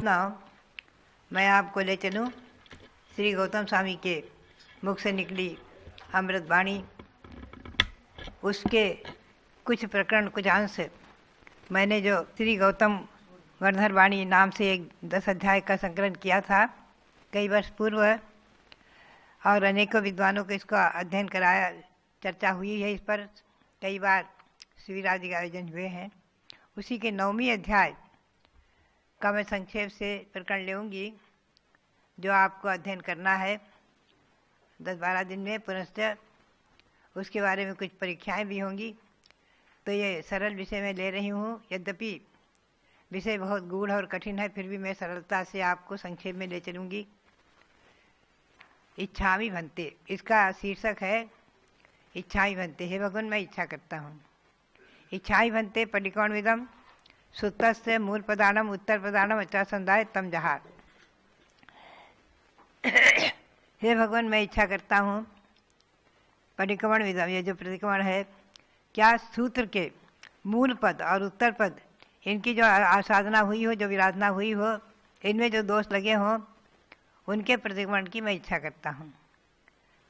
महात्माओं, मैं आपको ले चलूं श्री गौतम स्वामी के मुख से निकली अमृत वाणी, उसके कुछ प्रकरण, कुछ अंश मैंने जो श्री गौतम वर्धर वाणी नाम से एक 10 अध्याय का संकलन किया था कई वर्ष पूर्व, और अनेकों विद्वानों को इसका अध्ययन कराया, चर्चा हुई है इस पर, कई बार शिविर आदि के आयोजन हुए हैं। उसी के 9वें अध्याय का मैं संक्षेप से प्रकरण लूँगी, जो आपको अध्ययन करना है 10-12 दिन में। पुनश्च उसके बारे में कुछ परीक्षाएं भी होंगी, तो ये सरल विषय में ले रही हूँ। यद्यपि विषय बहुत गूढ़ और कठिन है, फिर भी मैं सरलता से आपको संक्षेप में ले चलूँगी। इच्छामि भन्ते, इसका शीर्षक है इच्छामि भन्ते। हे भगवान, मैं इच्छा करता हूँ। इच्छामि भन्ते पटिकोण विदम सुत्तस्य मूल प्रदानम उत्तर प्रदानम अचासंदाय तम जहार। हे भगवान, मैं इच्छा करता हूँ परिक्रमण विदम, ये जो प्रतिक्रमण है, क्या सूत्र के मूल पद और उत्तर पद, इनकी जो आसाधना हुई हो, जो विराधना हुई हो, इनमें जो दोष लगे हों, उनके प्रतिक्रमण की मैं इच्छा करता हूँ।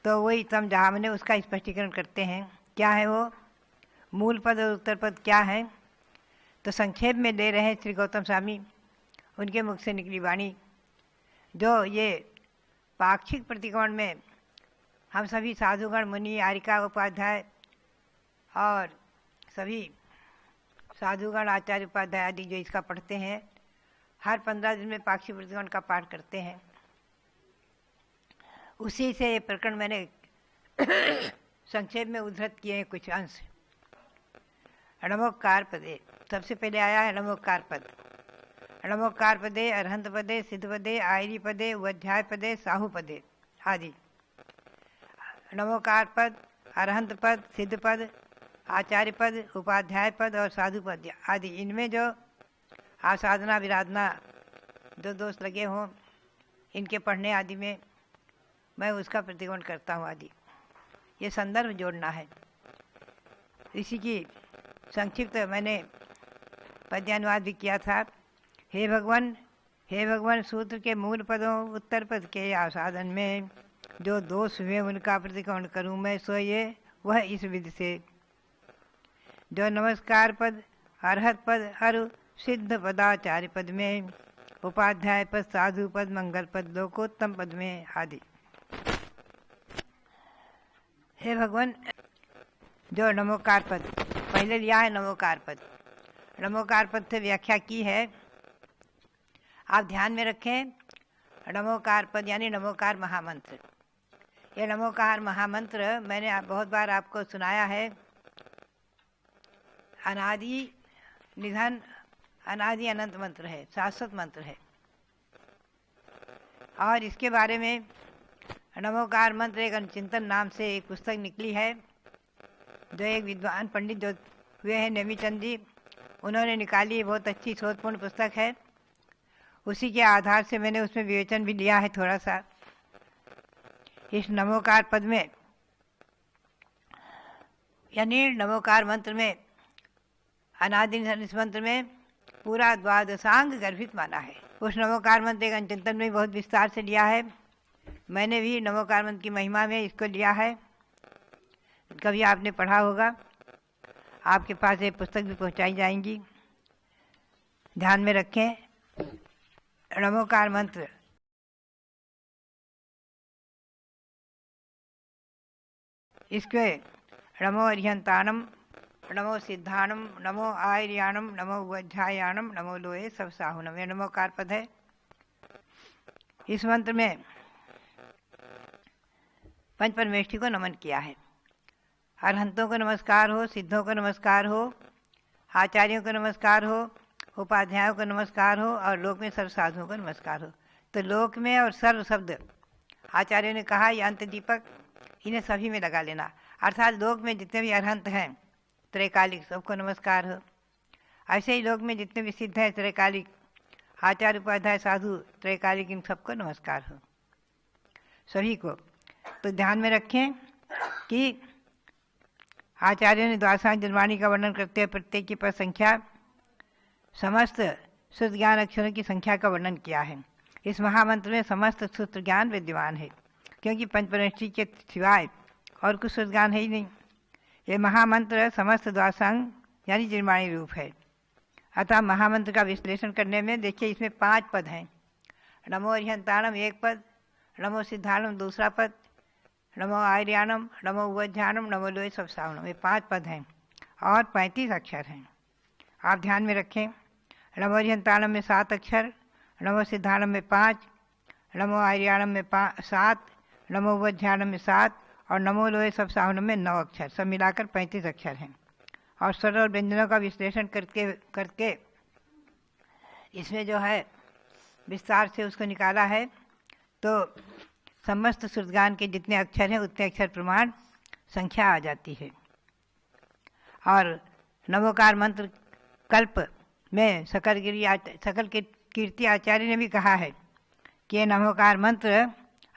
तो वही तम जहाँ मैंने उसका स्पष्टीकरण करते हैं। क्या है वो मूल पद और उत्तर पद, क्या है? तो संक्षेप में दे रहे हैं श्री गौतम स्वामी, उनके मुख से निकली वाणी, जो ये पाक्षिक प्रतिक्रमण में हम सभी साधुगण, मुनि, आरिका, उपाध्याय और सभी साधुगण, आचार्य, उपाध्याय आदि जो इसका पढ़ते हैं, हर 15 दिन में पाक्षिक प्रतिक्रमण का पाठ करते हैं। उसी से ये प्रकरण मैंने संक्षेप में उद्धृत किए हैं कुछ अंश। नमोकार पदे, सबसे पहले आया है नमोकार पद। नमोकार पदे अरहंत पदे सिद्ध पदे आयरी पदे उपाध्याय पदे साहू पदे आदि। नमोकार पद, अरहंत पद, सिद्ध पद, आचार्य पद, उपाध्याय पद और साधु पद आदि, इनमें जो आसाधना विराधना जो दोष लगे हों, इनके पढ़ने आदि में मैं उसका प्रतिक्रमण करता हूँ आदि। ये संदर्भ जोड़ना है। इसी की संक्षिप्त मैंने पद्यानुवाद भी किया था। हे भगवान, हे भगवान, सूत्र के मूल पदों उत्तर पद के आसाधन में जो दोष हुए उनका प्रतिक्रमण करूँ मैं, सो ये वह इस विधि से, जो नमस्कार पद, अरहत पद, अरु सिद्ध पदाचार्य पद में, उपाध्याय पद, साधु पद, मंगल पद, लोकोत्तम पद में आदि। हे भगवान, जो नमोकार पद पहले लिया है, नमोकार पद, नमोकार पद से व्याख्या की है, आप ध्यान में रखें। नमोकार पद यानी नमोकार महामंत्र। ये नमोकार महामंत्र मैंने बहुत बार आपको सुनाया है। अनादि निधन, अनादि अनंत मंत्र है, शाश्वत मंत्र है। और इसके बारे में नमोकार मंत्र एक अनुचिंतन नाम से एक पुस्तक निकली है, जो एक विद्वान पंडित जो हुए हैं नेमीचंद जी, उन्होंने निकाली। बहुत अच्छी शोधपूर्ण पुस्तक है। उसी के आधार से मैंने उसमें विवेचन भी लिया है थोड़ा सा। इस नमोकार पद में यानी नमोकार मंत्र में, अनादि इस मंत्र में पूरा द्वादशांग गर्भित माना है। उस नमोकार मंत्र एक अनुचिंतन में बहुत विस्तार से लिया है। मैंने भी नमोकार मंत्र की महिमा में इसको लिया है, कभी आपने पढ़ा होगा। आपके पास ये पुस्तक भी पहुंचाई जाएंगी, ध्यान में रखें। नमोकार मंत्र इसके नमो अरिहंतानम, नमो सिद्धानम, नमो आयर्याणम, नमो उपाध्यायाणम, नमो लोहे सब साहुनम, यह नमोकार पद है। इस मंत्र में पंच परमेष्ठी को नमन किया है। अरहंतों को नमस्कार हो, सिद्धों को नमस्कार हो, आचार्यों को नमस्कार हो, उपाध्यायों को नमस्कार हो, और लोक में सर्व साधुओं को नमस्कार हो। तो लोक में और सर्व शब्द आचार्यों ने कहा, ये अंत दीपक, इन्हें सभी में लगा लेना। अर्थात लोक में जितने भी अरहंत हैं त्रैकालिक, सबको नमस्कार हो। ऐसे ही लोक में जितने भी सिद्ध हैं त्रैकालिक, आचार्य, उपाध्याय, साधु त्रैकालिक, इन सबको नमस्कार हो, सभी को। तो ध्यान में रखें कि आचार्यों ने द्वादशांग जन्माणी का वर्णन करते हैं। प्रत्येक की पद संख्या समस्त शुद्ध ज्ञान अक्षरों की संख्या का वर्णन किया है। इस महामंत्र में समस्त सूत्र ज्ञान विद्यमान है, क्योंकि पंचपरिष्ठी के सिवाय और कुछ शुद्ध ज्ञान है ही नहीं। ये महामंत्र समस्त द्वादशांग यानी निर्माणी रूप है। अतः महामंत्र का विश्लेषण करने में देखिए, इसमें 5 पद हैं। नमो अरिहंताणम 1 पद, नमो सिद्धाणम 2 पद, नमो आर्याणम, नमो उवज्झानम, नमो लोय सबसावणम, ये 5 पद हैं और 35 अक्षर हैं। आप ध्यान में रखें, नमो अरिहंताणम में 7 अक्षर, नमो सिद्धाणम में 5, नमो आर्याणम में 7, नमो उवज्झानम में 7 और नमो लोय सबसावणम में 9 अक्षर, सब मिलाकर 35 अक्षर हैं। और स्वर और व्यंजनों का विश्लेषण करके इसमें जो है विस्तार से उसको निकाला है, तो समस्त श्रुतगान के जितने अक्षर हैं उतने अक्षर प्रमाण संख्या आ जाती है। और नमोकार मंत्र कल्प में सकल कीर्ति आचार्य ने भी कहा है कि ये नमोकार मंत्र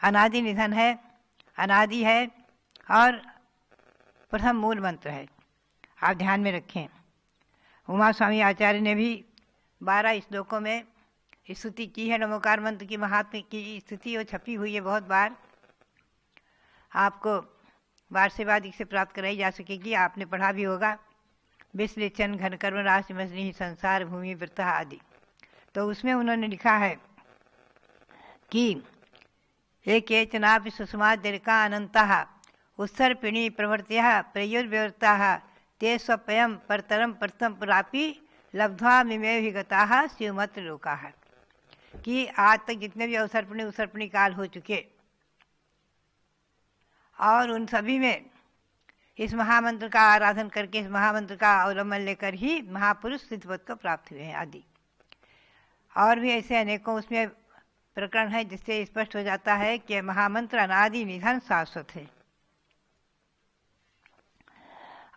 अनादि निधन है, अनादि है और प्रथम मूल मंत्र है। आप ध्यान में रखें। उमा स्वामी आचार्य ने भी 12 श्लोकों में स्तुति की है नमोकार मंत्र की महात्म्य की स्तुति, वो छपी हुई है बहुत बार, आपको बार से बाद इससे प्राप्त कराई जा सकेगी। आपने पढ़ा भी होगा, विश्लेषण घन कर्म राशि मसनी संसार भूमि वृत्त आदि। तो उसमें उन्होंने लिखा है कि एक चनापि सुषमाद्यका अनंता उत्सर्पिणी प्रवृत्तिः प्रयुर्व्यवृत्ताः ते स्वयं परतरम प्रथम प्रापि लब्ध्वा मिमेभिगताः शिवमत्र लोकाः, कि आज तक जितने भी अवसर्पणी काल हो चुके और उन सभी में इस महामंत्र का आराधन करके, इस महामंत्र का अवलंबन लेकर ही महापुरुष सिद्धपद को प्राप्त हुए हैं आदि। और भी ऐसे अनेकों उसमें प्रकरण है जिससे स्पष्ट हो जाता है कि महामंत्र अनादि निधन शाश्वत है।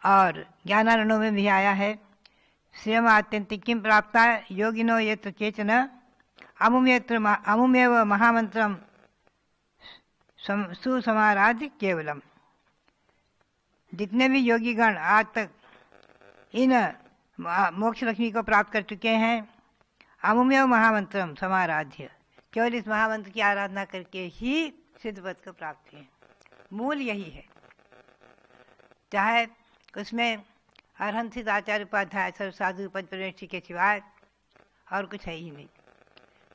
और ज्ञानारणों में भी आया है, श्रियम आत्यंतिकीं प्राप्ता योगिनो यत्र केचन अमुमेव महामंत्रम सुसमाराध्य केवलम। जितने भी योगीगण आज तक इन मोक्ष लक्ष्मी को प्राप्त कर चुके हैं, अमुमेव महामंत्रम समाराध्य, केवल इस महामंत्र की आराधना करके ही सिद्धपद को प्राप्त किए। मूल यही है, चाहे उसमें अरहंत आचार्य उपाध्याय सर्व साधु पंचपरिष्ठी के सिवाय और कुछ है ही नहीं।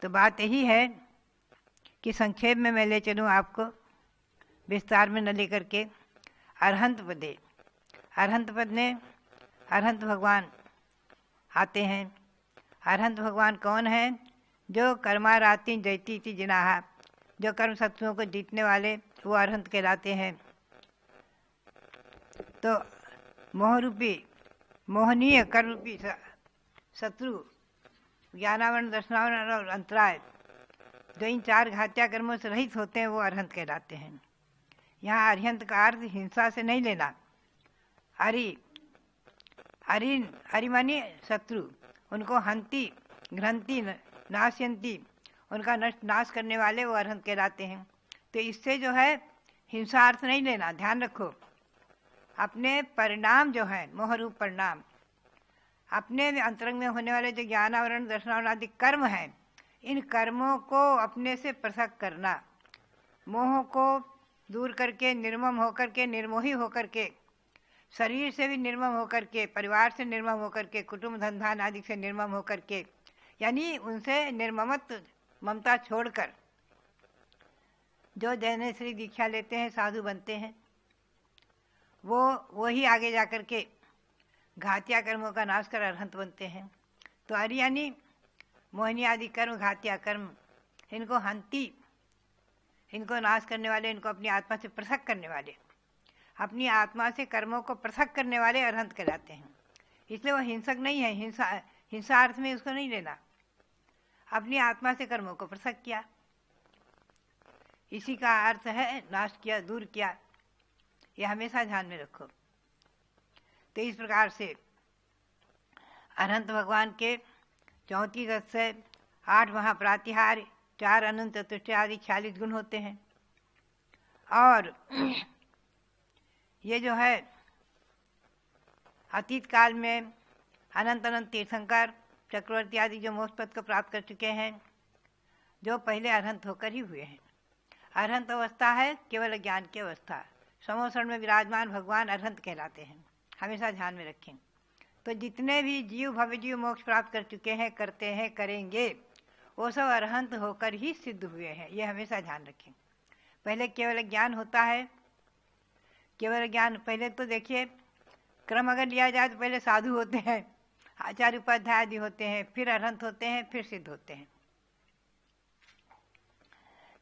तो बात यही है कि संक्षेप में मैं ले चलूँ आपको, विस्तार में न लेकर के। अरहंत पदे, अरहंत पद में अरहंत भगवान आते हैं। अरहंत भगवान कौन है? जो कर्माराती जयती थी जिनाहा, जो कर्म शत्रुओं को जीतने वाले, वो अरहंत कहलाते हैं। तो मोहरूपी मोहनीय कर्मरूपी शत्रु ज्ञानावरण दर्शनावरण और अंतराय, जो इन 4 घात्या कर्मों से रहित होते हैं, वो अरहंत कहलाते हैं। यहाँ अरिहंत का अर्थ हिंसा से नहीं लेना। हरि मानी शत्रु, उनको हंती घ्रंती नाशयंती, उनका नाश करने वाले वो अरहंत कहलाते हैं। तो इससे जो है हिंसा अर्थ नहीं लेना, ध्यान रखो। अपने परिणाम जो है मोहरूप परिणाम, अपने अंतरंग में होने वाले जो ज्ञानावरण दर्शनावरण आदि कर्म हैं, इन कर्मों को अपने से पृथक करना, मोह को दूर करके, निर्मम होकर के, निर्मोही होकर के, शरीर से भी निर्मम होकर के, परिवार से निर्मम होकर के, कुटुंब धंधान आदि से निर्मम होकर के, यानी उनसे निर्ममत्व ममता छोड़कर जो जैनेश्वरी दीक्षा लेते हैं, साधु बनते हैं, वो ही आगे जाकर के घातिया कर्मों का नाश कर अरहंत बनते हैं। तो अरि यानी मोहिनी आदि कर्म, घातिया कर्म, इनको हंती, इनको नाश करने वाले, इनको अपनी आत्मा से पृथक करने वाले, अपनी आत्मा से कर्मों को पृथक करने वाले अरहंत कहलाते हैं। इसलिए वो हिंसक नहीं है, हिंसा अर्थ में उसको नहीं लेना। अपनी आत्मा से कर्मों को पृथक किया, इसी का अर्थ है नाश किया, दूर किया। यह हमेशा ध्यान में रखो। तो इस प्रकार से अनंत भगवान के 34 से 8 महाप्रातिहार्य, 4 अनंत चतुष्टय आदि 46 गुण होते हैं। और ये जो है अतीत काल में अनंत तीर्थंकर चक्रवर्ती आदि जो मोक्ष पद को प्राप्त कर चुके हैं, जो पहले अरहंत होकर ही हुए हैं। अरहंत अवस्था है केवल ज्ञान की अवस्था। समोसण में विराजमान भगवान अरहंत कहलाते हैं, हमेशा ध्यान में रखें। तो जितने भी जीव भव्य जीव मोक्ष प्राप्त कर चुके हैं, करते हैं, करेंगे, वो सब अरहंत होकर ही सिद्ध हुए हैं, ये हमेशा ध्यान रखें। पहले केवल ज्ञान होता है, केवल ज्ञान पहले तो देखिए क्रम अगर लिया जाए तो पहले साधु होते हैं, आचार्य उपाध्याय आदि होते हैं, फिर अरहंत होते हैं, फिर सिद्ध होते हैं।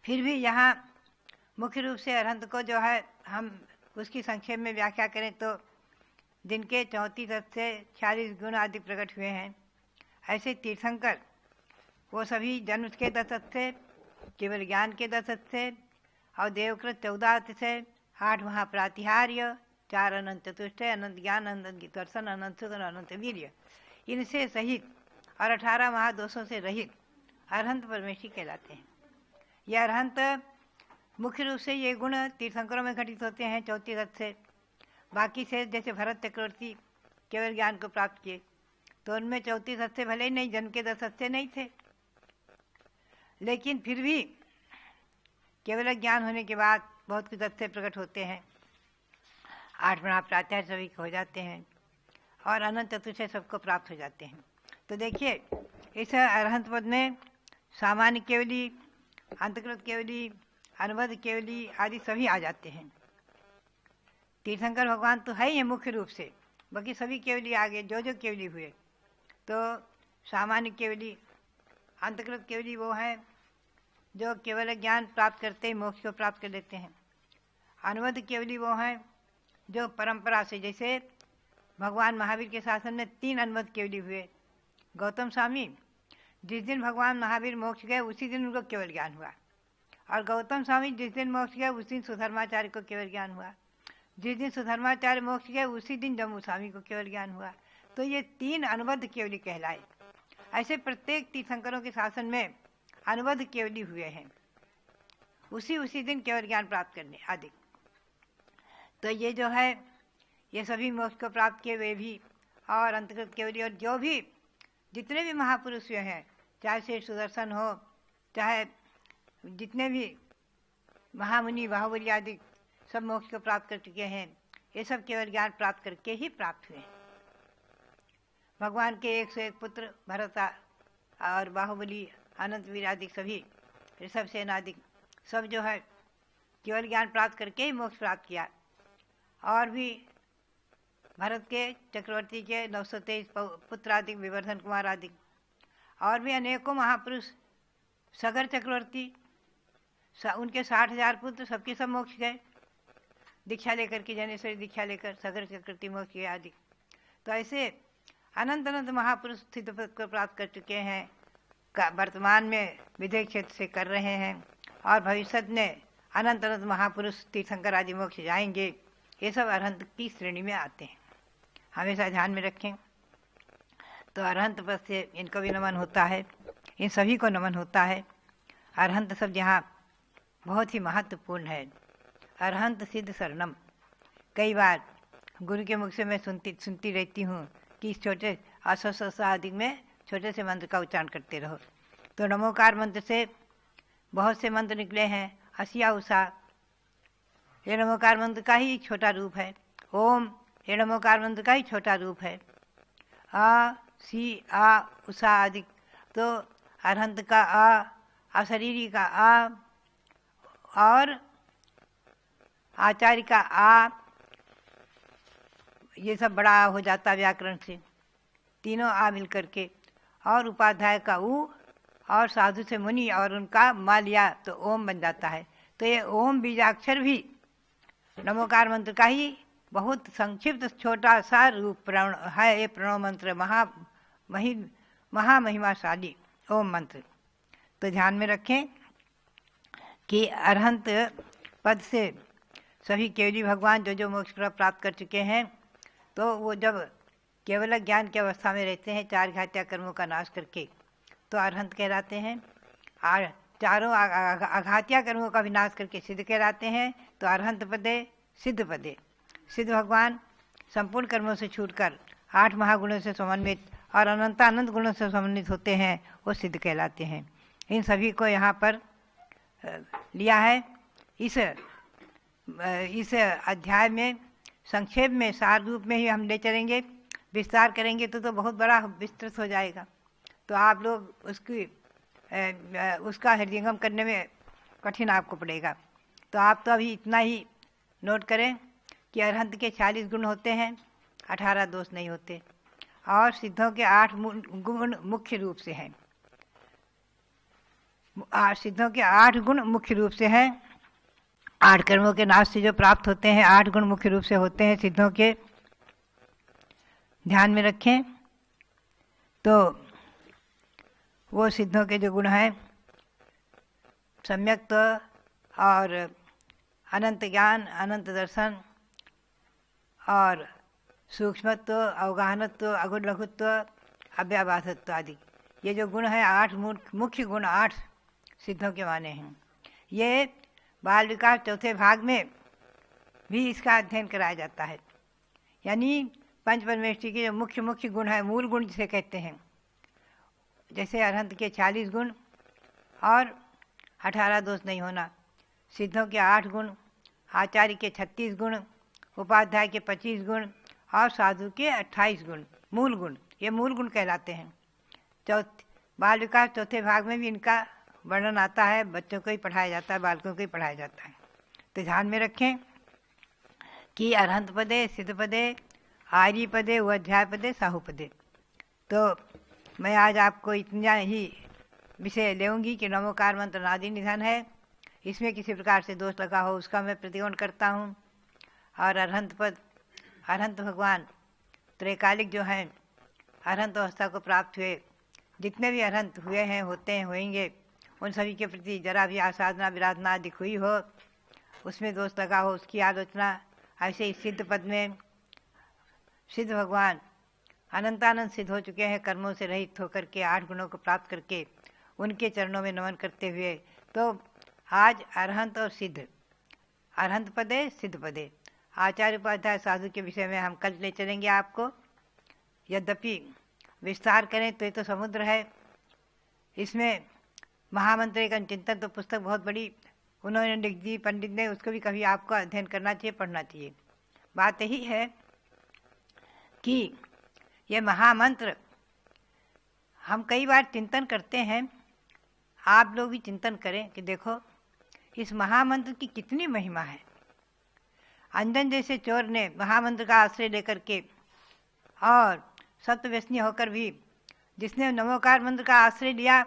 फिर भी यहाँ मुख्य रूप से अरहंत को जो है हम उसकी संक्षेप में व्याख्या करें तो जिनके 34 तत्व से 46 गुण आदि प्रकट हुए हैं, ऐसे तीर्थंकर वो सभी जन्म के 10 तत्व से, केवल ज्ञान के 10 तत्व से और देवकृत 14 तत्व से, 8 महाप्रातिहार्य, 4 अनंत चतुष्टय, अनंत ज्ञान, अनंत दर्शन, अनंत सुख और अनंत वीर्य, इनसे सहित और 18 महादोषों से रहित अरहंत परमेश्वरी कहलाते हैं। ये अरहंत मुख्य रूप से ये गुण तीर्थंकरों में घटित होते हैं 34 तत्व से। बाकी से जैसे भरत चक्रवर्ती केवल ज्ञान को प्राप्त किए तो उनमें 34 तत्व से भले ही नहीं, जन्म के 10 तत्व से नहीं थे, लेकिन फिर भी केवल ज्ञान होने के बाद बहुत कुछ तत्व प्रकट होते हैं। 8 महाप्रात्यार सभी हो जाते हैं और अनंत चतुष्टय सबको प्राप्त हो जाते हैं। तो देखिए इस अरहंत पद में सामान्य केवली, अंतकृत केवली, अनुबद्ध केवली आदि सभी आ जाते हैं। तीर्थंकर भगवान तो है ही मुख्य रूप से, बाकी सभी केवली आगे जो जो केवली हुए। तो सामान्य केवली, अंतकृत केवली वो है जो केवल ज्ञान प्राप्त करते ही मोक्ष को प्राप्त कर लेते हैं। अनुबद्ध केवली वो हैं जो परंपरा से, जैसे भगवान महावीर के शासन में 3 अनुबद्ध केवली हुए। गौतम स्वामी जिस दिन भगवान महावीर मोक्ष गए उसी दिन उनको केवल ज्ञान हुआ, और गौतम स्वामी जिस दिन मोक्ष गए उस दिन सुधर्माचार्य को केवल ज्ञान हुआ, जिस दिन सुधर्माचार्य मोक्ष गए उसी दिन जम्मू स्वामी को केवल ज्ञान हुआ। तो ये 3 अनुबद्ध केवली कहलाए। ऐसे प्रत्येक तीर्थंकरों के शासन में अनुबद्ध केवली हुए हैं, उसी दिन केवल ज्ञान प्राप्त करने आदि। तो ये जो है ये सभी मोक्ष को प्राप्त किए वे भी, और अंतर्गत केवली, और जो भी जितने भी महापुरुष हुए हैं, चाहे श्रेष्ठ सुदर्शन हो, चाहे जितने भी महामुनि बाहुबली आदि, सब मोक्ष को प्राप्त कर चुके हैं। ये सब केवल ज्ञान प्राप्त करके ही प्राप्त हुए। भगवान के 1 से 1 पुत्र भरत और बाहुबली, अनंत वीर आदि सभी, ऋषभ सेन आदि सब जो है केवल ज्ञान प्राप्त करके ही मोक्ष प्राप्त किया। और भी भरत के, चक्रवर्ती के 923 पुत्र आदि, विवर्धन कुमार आदि, और भी अनेकों महापुरुष, सगर चक्रवर्ती, उनके 60,000 पुत्र, सबके सब मोक्ष गए दीक्षा लेकर के, जनेश्वरी दीक्षा लेकर सगर चक्रवर्ती मोक्ष गए आदि। तो ऐसे अनंत अनंत महापुरुष सिद्ध पद को प्राप्त कर चुके हैं, वर्तमान में विदेह क्षेत्र से कर रहे हैं, और भविष्य में अनंत अनंत महापुरुष तीर्थंकर आदि मोक्ष जाएंगे। ये सब अरहंत की श्रेणी में आते हैं, हमेशा ध्यान में रखें। तो अरहंत पद से इनको भी नमन होता है, इन सभी को नमन होता है। अरहंत शब्द यहाँ बहुत ही महत्वपूर्ण है। अरहंत सिद्ध शरणम, कई बार गुरु के मुख से मैं सुनती रहती हूँ कि इस छोटे आदि में छोटे से मंत्र का उच्चारण करते रहो। तो नमोकार मंत्र से बहुत से मंत्र निकले हैं। असिया उषा ये नमोकार मंत्र का ही छोटा रूप है। ओम ये नमोकार मंत्र का ही छोटा रूप है। आ सी आ उषा आदि, तो अरहंत का आ, अशरीरी का आ, और आचार्य का आ, ये सब बड़ा हो जाता व्याकरण से, तीनों आ मिल करके, और उपाध्याय का ऊ, और साधु से मुनि और उनका मा लिया तो ओम बन जाता है। तो ये ओम बीजाक्षर भी नमोकार मंत्र का ही बहुत संक्षिप्त छोटा सा रूप है। ये प्रणव मंत्र महामहिमाशाली ओम मंत्र। तो ध्यान में रखें कि अरहंत पद से सभी केवली भगवान जो जो मोक्ष प्राप्त कर चुके हैं, तो वो जब केवल ज्ञान की अवस्था में रहते हैं 4 घात्या कर्मों का नाश करके, तो अरहंत कहलाते हैं। और चारों अघात्या कर्मों का विनाश करके सिद्ध कहलाते हैं। तो अरहंत पदे सिद्ध पदे, सिद्ध भगवान संपूर्ण कर्मों से छूटकर 8 महागुणों से समन्वित और अनंतानंद गुणों से समन्वित होते हैं, वो सिद्ध कहलाते हैं। इन सभी को यहाँ पर लिया है। इस अध्याय में संक्षेप में सार रूप में ही हम ले चलेंगे। विस्तार करेंगे तो बहुत बड़ा विस्तृत हो जाएगा, तो आप लोग उसका हृदयंगम करने में कठिन आपको पड़ेगा। तो आप तो अभी इतना ही नोट करें कि अरहंत के 40 गुण होते हैं, 18 दोष नहीं होते, और सिद्धों के 8 गुण मुख्य रूप से हैं। सिद्धों के 8 गुण मुख्य रूप से हैं। 8 कर्मों के नाश से जो प्राप्त होते हैं, 8 गुण मुख्य रूप से होते हैं सिद्धों के, ध्यान में रखें। तो वो सिद्धों के जो गुण हैं, सम्यक्त्व और अनंत ज्ञान, अनंत दर्शन और सूक्ष्मत्व, अवगाहनत्व, अगुण लघुत्व, अव्याभासत्व आदि, ये जो गुण हैं 8 मुख्य गुण 8 सिद्धों के माने हैं। ये बाल विकास चौथे भाग में भी इसका अध्ययन कराया जाता है। यानी पंच परमेष्टि के जो मुख्य गुण है, मूल गुण जिसे कहते हैं, जैसे अरहंत के 40 गुण और 18 दोष नहीं होना, सिद्धों के 8 गुण, आचार्य के 36 गुण, उपाध्याय के 25 गुण और साधु के 28 गुण, मूल गुण, ये मूल गुण कहलाते हैं। बाल विकास चौथे भाग में भी इनका वर्णन आता है, बच्चों को ही पढ़ाया जाता है, बालकों को ही पढ़ाया जाता है। तो ध्यान में रखें कि अरहंत पदे, सिद्ध पदे, आर्य पदे, उपाध्याय पदे, साहू पदे। तो मैं आज आपको इतना ही विषय लेऊंगी कि नमोकार मंत्र नादि निधन है, इसमें किसी प्रकार से दोष लगा हो उसका मैं प्रतिकोण करता हूँ। और अरहंत पद, अरहंत भगवान त्रैकालिक जो हैं, अरहंत अवस्था को प्राप्त हुए, जितने भी अरहंत हुए हैं, होते हैं, होएंगे, उन सभी के प्रति जरा भी आसाधना विराधना दिख हुई हो, उसमें दोष लगा हो, उसकी आलोचना। ऐसे ही सिद्ध पद में सिद्ध भगवान अनंतानंद सिद्ध हो चुके हैं, कर्मों से रहित होकर के 8 गुणों को प्राप्त करके उनके चरणों में नमन करते हुए। तो आज अरहंत और सिद्ध, अरहंत पदे, सिद्ध पदे, आचार्य उपाध्याय साधु के विषय में हम कल ले चलेंगे आपको। यद्यपि विस्तार करें तो ये तो समुद्र है, इसमें महामंत्र का चिंतन तो पुस्तक बहुत बड़ी उन्होंने लिख दी पंडित ने, उसको भी कभी आपको अध्ययन करना चाहिए, पढ़ना चाहिए। बात यही है कि ये महामंत्र हम कई बार चिंतन करते हैं, आप लोग भी चिंतन करें कि देखो इस महामंत्र की कितनी महिमा है। अंजन जैसे चोर ने महामंत्र का आश्रय लेकर के और सत्व्यसनी होकर भी, जिसने नमोकार मंत्र का आश्रय लिया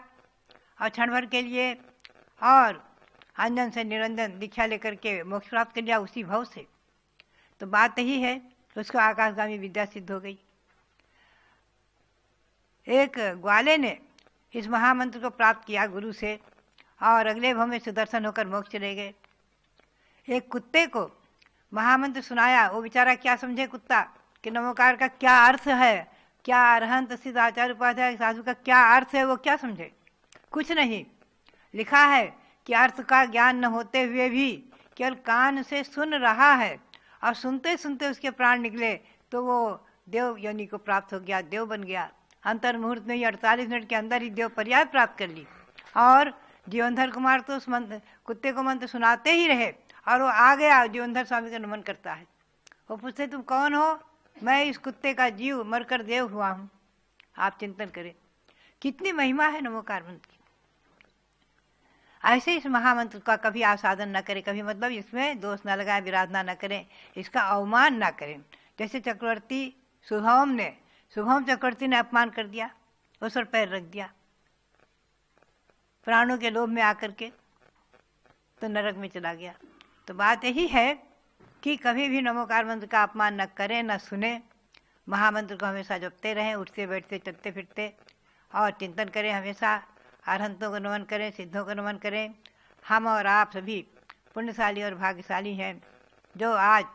और क्षण भर के लिए और अंजन से निरंजन दीक्षा लेकर के मोक्ष प्राप्त कर लिया उसी भाव से, तो बात यही है उसको आकाशगामी विद्या सिद्ध हो गई। एक ग्वाले ने इस महामंत्र को प्राप्त किया गुरु से और अगले भाव में सुदर्शन होकर मोक्ष चले गए। एक कुत्ते को महामंत्र सुनाया, वो बेचारा क्या समझे कुत्ता कि नमोकार का क्या अर्थ है, क्या अरहंत सिद्ध आचार्य उपाध्याय साधु का क्या अर्थ है, वो क्या समझे, कुछ नहीं। लिखा है कि अर्थ का ज्ञान न होते हुए भी केवल कान से सुन रहा है और सुनते सुनते उसके प्राण निकले, तो वो देव योनि को प्राप्त हो गया, देव बन गया। अंतर मुहूर्त में ही 48 मिनट के अंदर ही देव पर्याय प्राप्त कर ली। और जीवनधर कुमार तो उस कुत्ते को मंत्र सुनाते ही रहे और वो आ गया, जीवनधर स्वामी का नमन करता है। वो पूछते तुम कौन हो? मैं इस कुत्ते का जीव मरकर देव हुआ हूँ। आप चिंतन करें कितनी महिमा है नमोकार मंत्र की। ऐसे इस महामंत्र का कभी आप साधन न करें, कभी मतलब इसमें दोष न लगाए, विराधना न करें, इसका अवमान न करें। जैसे चक्रवर्ती शुभम चक्रवर्ती ने अपमान कर दिया, उस पर पैर रख दिया प्राणों के लोभ में आकर के, तो नरक में चला गया। तो बात यही है कि कभी भी नमोकार मंत्र का अपमान न करें, न सुने। महामंत्र को हमेशा जपते रहें, उठते बैठते चलते फिरते, और चिंतन करें हमेशा। अरहंतों को नमन करें, सिद्धों को नमन करें। हम और आप सभी पुण्यशाली और भाग्यशाली हैं जो आज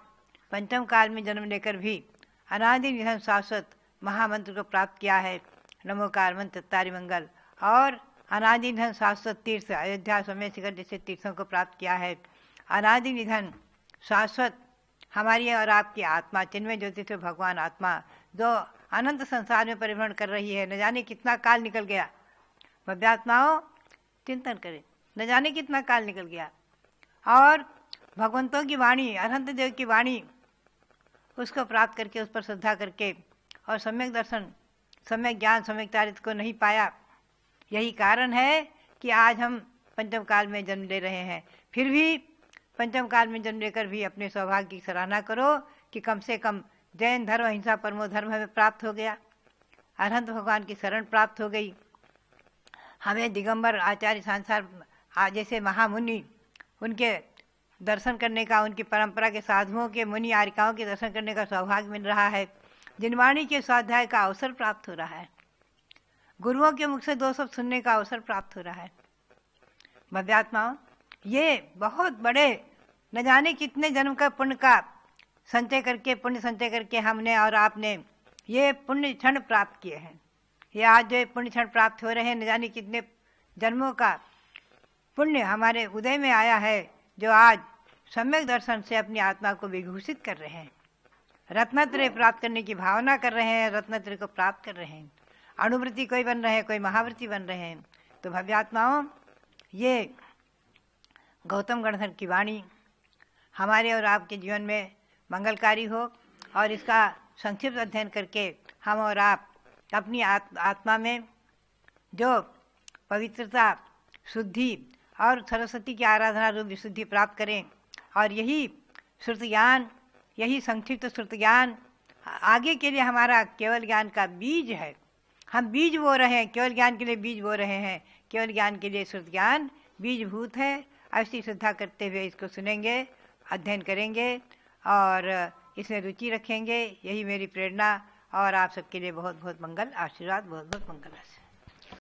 पंचम काल में जन्म लेकर भी अनादि निधन शाश्वत महामंत्र को प्राप्त किया है। नमोकार मंत्र तारी मंगल और अनादि निधन शाश्वत तीर्थ अयोध्या समय शिखर जैसे तीर्थों को प्राप्त किया है। अनादि निधन शाश्वत हमारी और आपकी आत्मा चिन्मय ज्योति से भगवान आत्मा जो अनंत संसार में परिभ्रमण कर रही है, न जाने कितना काल निकल गया। भव्य आत्माओं चिंतन करें, न जाने कितना काल निकल गया। और भगवंतों की वाणी, अनंत देव की वाणी, उसको प्राप्त करके, उस पर श्रद्धा करके और सम्यक दर्शन, सम्यक ज्ञान, सम्यक चारित्र को नहीं पाया। यही कारण है कि आज हम पंचम काल में जन्म ले रहे हैं। फिर भी पंचम काल में जन्म लेकर भी अपने सौभाग्य की सराहना करो कि कम से कम जैन धर्म, अहिंसा परमो धर्म हमें प्राप्त हो गया, अनंत भगवान की शरण प्राप्त हो गई। हमें दिगंबर आचार्य संसार जैसे महामुनि, उनके दर्शन करने का, उनकी परंपरा के साधुओं के, मुनि आर्यिकाओं के दर्शन करने का सौभाग्य मिल रहा है। जिनवाणी के स्वाध्याय का अवसर प्राप्त हो रहा है, गुरुओं के मुख से दो शब्द सुनने का अवसर प्राप्त हो रहा है। भव्यात्माओं, ये बहुत बड़े न जाने कितने जन्म का पुण्य का संचय करके, पुण्य संचय करके हमने और आपने ये पुण्य क्षण प्राप्त किए हैं। ये आज जो पुण्य क्षण प्राप्त हो रहे हैं, न जाने कितने जन्मों का पुण्य हमारे उदय में आया है, जो आज सम्यक दर्शन से अपनी आत्मा को विभूषित कर रहे हैं, रत्नत्रय प्राप्त करने की भावना कर रहे हैं, रत्नत्रय को प्राप्त कर रहे हैं। अणुवृत्ति कोई बन रहे हैं, कोई महावृत्ति बन रहे हैं। तो भव्यात्माओं, ये गौतम गणधर की वाणी हमारे और आपके जीवन में मंगलकारी हो, और इसका संक्षिप्त अध्ययन करके हम और आप अपनी आत्मा में जो पवित्रता, शुद्धि और सरस्वती की आराधना रूप विशुद्धि प्राप्त करें। और यही श्रुति ज्ञान, यही संक्षिप्त श्रुति ज्ञान आगे के लिए हमारा केवल ज्ञान का बीज है। हम बीज बो रहे हैं, केवल ज्ञान के लिए बीज बो रहे हैं। केवल ज्ञान के लिए श्रुति ज्ञान बीजभूत है। ऐसी श्रद्धा करते हुए इसको सुनेंगे, अध्ययन करेंगे और इसमें रुचि रखेंगे। यही मेरी प्रेरणा, और आप सबके लिए बहुत बहुत मंगल आशीर्वाद, बहुत बहुत मंगल आशीर्वाद।